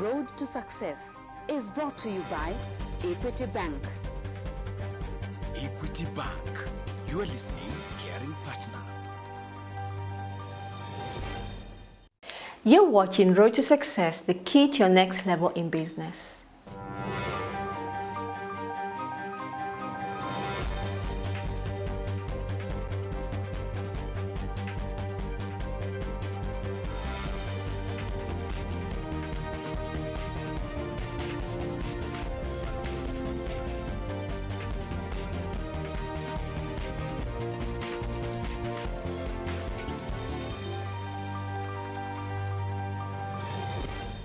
road to success is brought to you by Equity Bank. Equity Bank, you are listening, caring partner. You're watching Road to Success, the key to your next level in business.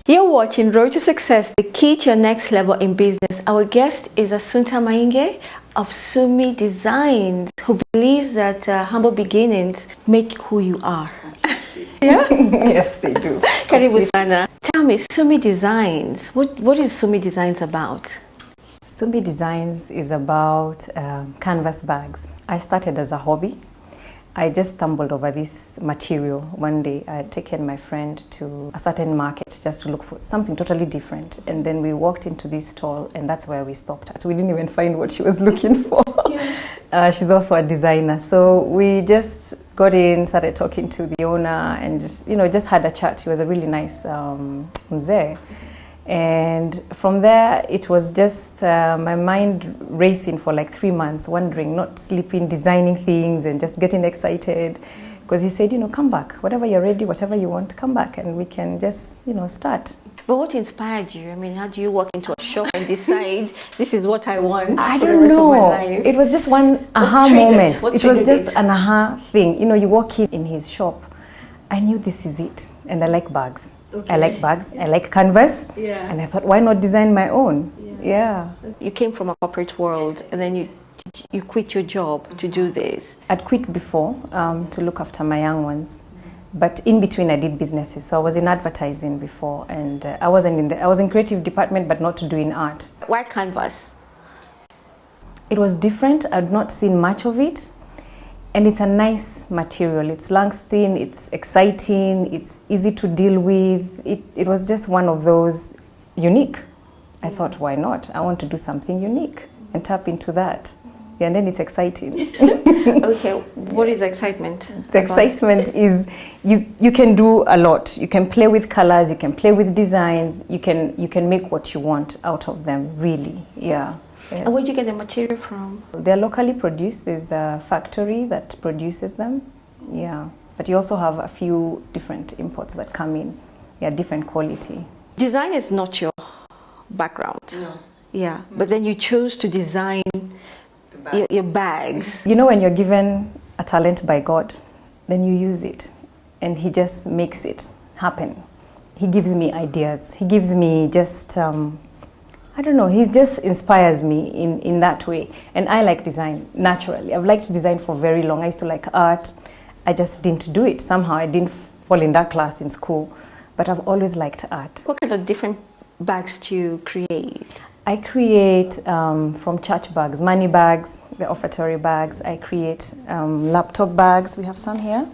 You're watching Road to Success, the key to your next level in business. Our guest is Assunta Mainge of SSUMY Designs, who believes that humble beginnings make who you are. Yeah? Yes, they do. Karibu sana. Tell me, SSUMY Designs, what is SSUMY Designs about? SSUMY Designs is about canvas bags. I started as a hobby. I just stumbled over this material one day. I had taken my friend to a certain market just to look for something totally different. And then we walked into this stall, and that's where we stopped at. We didn't even find what she was looking for. Yeah. She's also a designer. So we just got in, started talking to the owner, and just had a chat. She was a really nice mzee. And from there, it was just my mind racing for like 3 months, wondering, not sleeping, designing things and just getting excited. Because he said, come back, whatever you're ready, whatever you want, come back and we can just, start. But what inspired you? I mean, how do you walk into a shop and decide this is what I want I for the don't rest know. of my life? It was just one aha moment. It was just an aha thing. You walk in his shop. I knew this is it. And I like bags. Okay. I like bags, I like canvas, and I thought, why not design my own? Yeah. You came from a corporate world, and then you quit your job to do this. I'd quit before to look after my young ones, but in between I did businesses. So I was in advertising before, and I was in creative department, but not doing art. Why canvas? It was different. I'd not seen much of it. And it's a nice material. It's long-thin, it's exciting, it's easy to deal with. It was just one of those unique. I thought, why not? I want to do something unique and tap into that. Yeah, and then it's exciting. Okay, what is excitement? The excitement is you can do a lot. You can play with colors, you can play with designs, you can make what you want out of them, really, yeah. Yes. And where do you get the material from? They're locally produced. There's a factory that produces them. Yeah. But you also have a few different imports that come in. Yeah, different quality. Design is not your background. No. Yeah. But then you chose to design your bags. When you're given a talent by God, then you use it. And He just makes it happen. He gives me ideas. He gives me just... I don't know, he just inspires me in that way. And I like design, naturally. I've liked design for very long. I used to like art. I just didn't do it. Somehow I didn't fall in that class in school. But I've always liked art. What kind of different bags do you create? I create from church bags, money bags, the offertory bags. I create laptop bags. We have some here.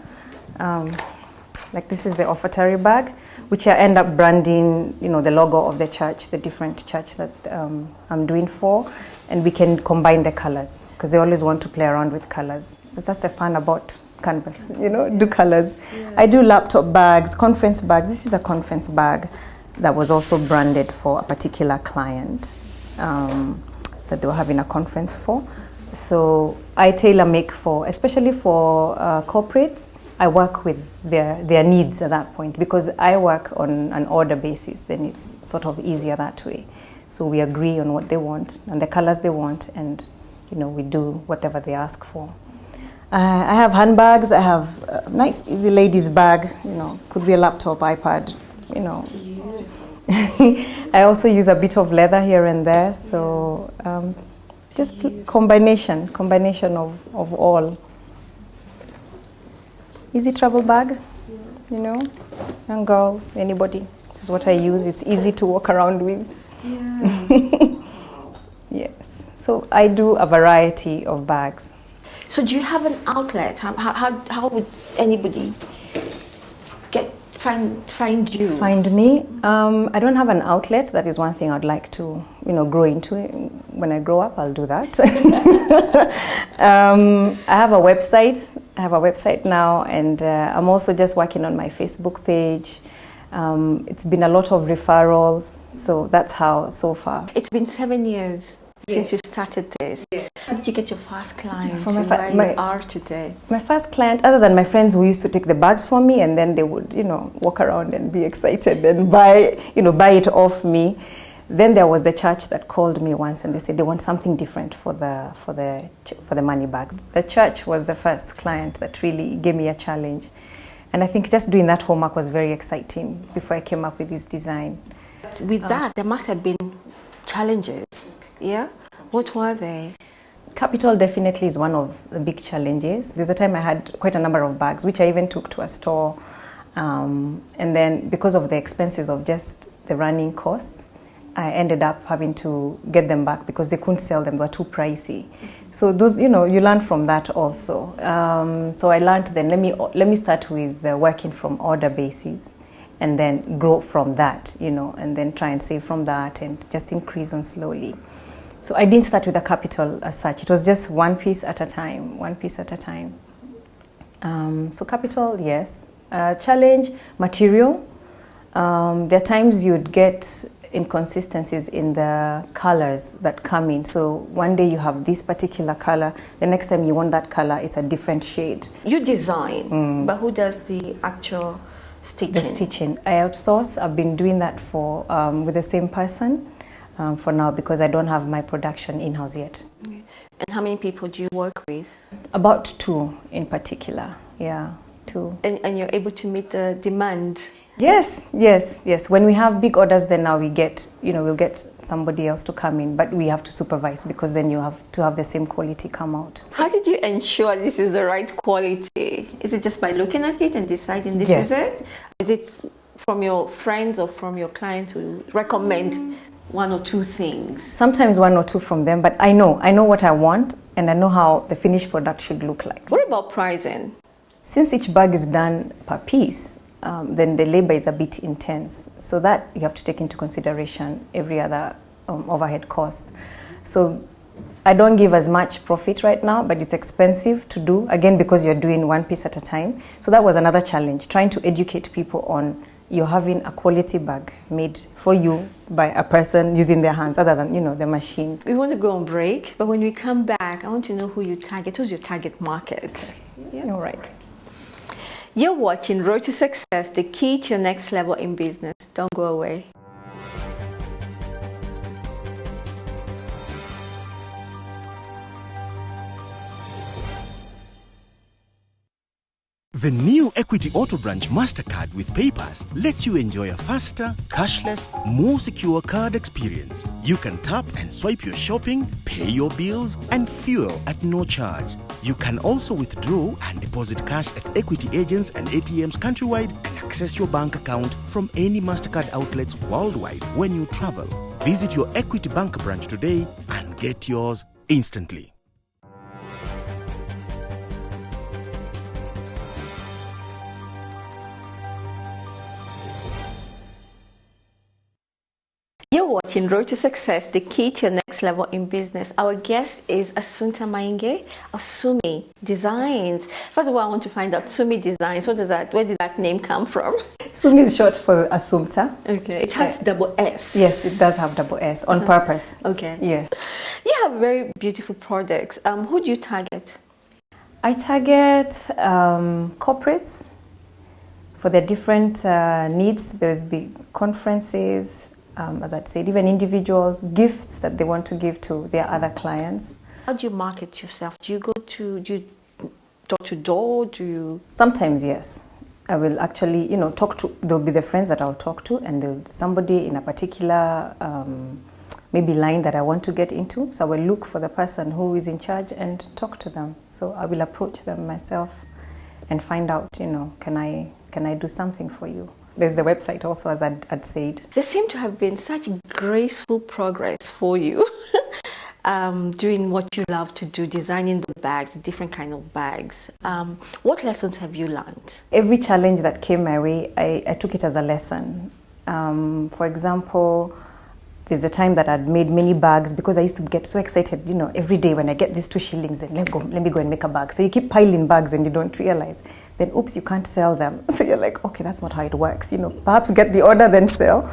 Like this is the offertory bag, which I end up branding, the logo of the church, the different church that I'm doing for, and we can combine the colors because they always want to play around with colors. That's the fun about canvas, do colors. Yeah. I do laptop bags, conference bags. This is a conference bag that was also branded for a particular client that they were having a conference for. So I tailor make especially for corporates. I work with their needs at that point because I work on an order basis. Then it's sort of easier that way. So we agree on what they want and the colors they want, and we do whatever they ask for. I have handbags. I have a nice, easy ladies bag. Could be a laptop, iPad. I also use a bit of leather here and there. So just combination of all. Easy travel bag, young girls, anybody. This is what I use. It's easy to walk around with. Yeah. Yes. So I do a variety of bags. So do you have an outlet? How would anybody get find you? Find me. I don't have an outlet. That is one thing I'd like to, grow into. When I grow up, I'll do that. I have a website. I have a website now, and I'm also just working on my Facebook page. It's been a lot of referrals, so that's how so far. It's been 7 years since you started this. How did you get your first client From to where you are today? My first client, other than my friends who used to take the bags for me, and then they would, walk around and be excited and buy it off me. Then there was the church that called me once, and they said they want something different for the money bag. The church was the first client that really gave me a challenge, and I think just doing that homework was very exciting before I came up with this design. With that, there must have been challenges. Yeah, what were they? Capital definitely is one of the big challenges. There's a time I had quite a number of bags, which I even took to a store. And then because of the expenses of just the running costs, I ended up having to get them back because they couldn't sell them, they were too pricey. So those, you learn from that also. So I learned then, let me start with working from order basis and then grow from that, and then try and save from that and just increase on slowly. So I didn't start with a capital as such. It was just one piece at a time, So capital, yes. Challenge, material. There are times you'd get inconsistencies in the colors that come in. So one day you have this particular color, the next time you want that color, it's a different shade. You design, but who does the actual stitching? The stitching. I outsource. I've been doing that for with the same person. For now, because I don't have my production in-house yet. Okay. And how many people do you work with? About 2 in particular, 2. And you're able to meet the demand? Yes. When we have big orders, then now we get, we'll get somebody else to come in, but we have to supervise because then you have to have the same quality come out. How did you ensure this is the right quality? Is it just by looking at it and deciding this is it? Is it from your friends or from your clients who recommend 1 or 2 things? Sometimes 1 or 2 from them, but I know what I want and I know how the finished product should look like. What about pricing? Since each bag is done per piece, then the labor is a bit intense. So that you have to take into consideration every other overhead cost. So I don't give as much profit right now, but it's expensive to do, again, because you're doing 1 piece at a time. So that was another challenge, trying to educate people on you're having a quality bag made for you by a person using their hands other than, the machine. We want to go on break, but when we come back, I want to know who you target. Who's your target market? Yeah. You're right. You're watching Road to Success, the key to your next level in business. Don't go away. The new Equity Auto Branch MasterCard with PayPass lets you enjoy a faster, cashless, more secure card experience. You can tap and swipe your shopping, pay your bills, and fuel at no charge. You can also withdraw and deposit cash at Equity agents and ATMs countrywide and access your bank account from any MasterCard outlets worldwide when you travel. Visit your Equity Bank branch today and get yours instantly. You're watching Road to Success, the key to your next level in business. Our guest is SSUMY of SSUMY Designs. First of all, I want to find out SSUMY Designs. Where did that name come from? SSUMY is short for Assumpta. Okay. It has double S. Yes, it does have double S on purpose. Okay. Yes. You have very beautiful products. Who do you target? I target corporates for their different needs. There's big conferences, as I'd said, even individuals, gifts that they want to give to their other clients. How do you market yourself? Do you do door to door? Sometimes, yes. I will actually, talk to, there'll be the friends that I'll talk to, and there'll somebody in a particular maybe line that I want to get into. So I will look for the person who is in charge and talk to them. So I will approach them myself and find out, can I do something for you? There's the website also, as I'd said. There seemed to have been such graceful progress for you. doing what you love to do, designing the bags, the different kind of bags. What lessons have you learned? Every challenge that came my way, I took it as a lesson. For example, there's a time that I'd made many bags because I used to get so excited, you know, every day when I get these 2 shillings, then let me go and make a bag. So you keep piling bags and you don't realize. Then, oops, you can't sell them. So you're like, okay, that's not how it works. You know, perhaps get the order, then sell.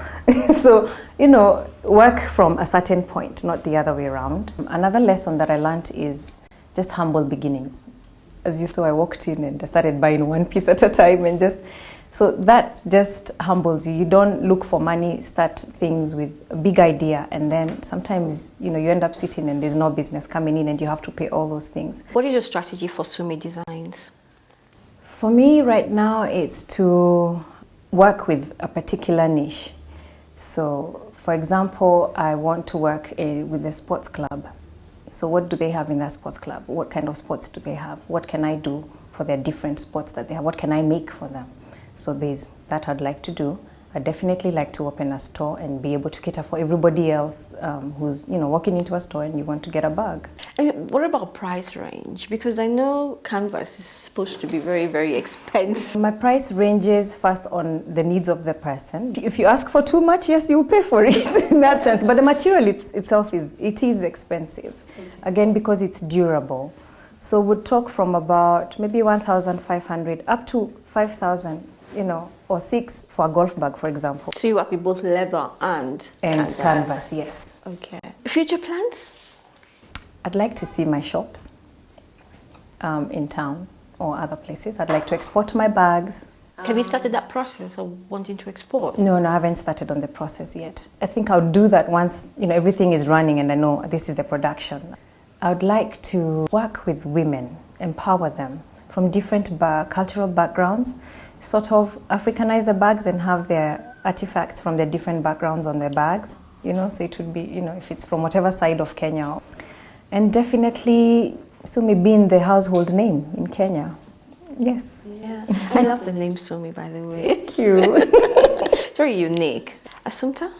So, you know, work from a certain point, not the other way around. Another lesson that I learned is just humble beginnings. As you saw, I walked in and I started buying 1 piece at a time and so that just humbles you. You don't look for money, start things with a big idea, and then sometimes, you know, you end up sitting and there's no business coming in and you have to pay all those things. What is your strategy for SSUMY Designs? For me right now, it's to work with a particular niche. So, for example, I want to work with a sports club. So what do they have in that sports club? What kind of sports do they have? What can I do for their different sports that they have? What can I make for them? So there's that I'd like to do. I'd definitely like to open a store and be able to cater for everybody else who's, you know, walking into a store and you want to get a bag. And what about price range? Because I know canvas is supposed to be very, very expensive. My price ranges first on the needs of the person. If you ask for too much, yes, you'll pay for it in that sense. But the material itself is expensive, again, because it's durable. So we'd talk from about maybe 1,500 up to 5,000. You know, or 6 for a golf bag, for example. So you work with both leather and canvas, yes. Okay. Future plans? I'd like to see my shops in town or other places. I'd like to export my bags. Have you started that process of wanting to export? No, I haven't started on the process yet. I think I'll do that once, you know, everything is running and I know this is the production. I would like to work with women, empower them from different cultural backgrounds, sort of Africanize the bags and have their artifacts from their different backgrounds on their bags, you know, so it would be, you know, if it's from whatever side of Kenya. And definitely SSUMY being the household name in Kenya. Yes. Yeah. I love the name SSUMY, by the way. Thank you. It's very unique. Assumpta,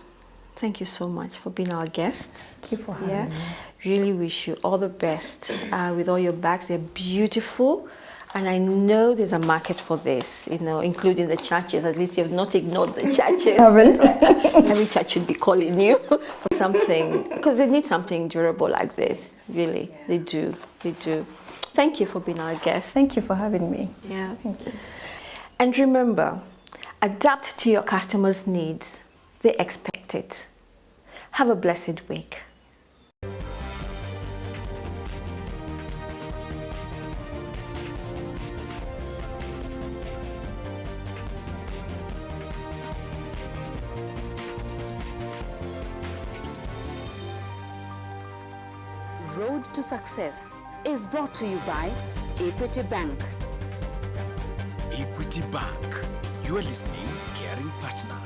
thank you so much for being our guest. Thank you for having me. Really wish you all the best with all your bags. They're beautiful. And I know there's a market for this, you know, including the churches. At least you have not ignored the churches. Haven't. Every church should be calling you for something, because they need something durable like this. Really, they do. They do. Thank you for being our guest. Thank you for having me. Yeah. Thank you. And remember, adapt to your customers' needs. They expect it. Have a blessed week. Road to Success is brought to you by Equity Bank. Equity Bank, your listening, caring partner.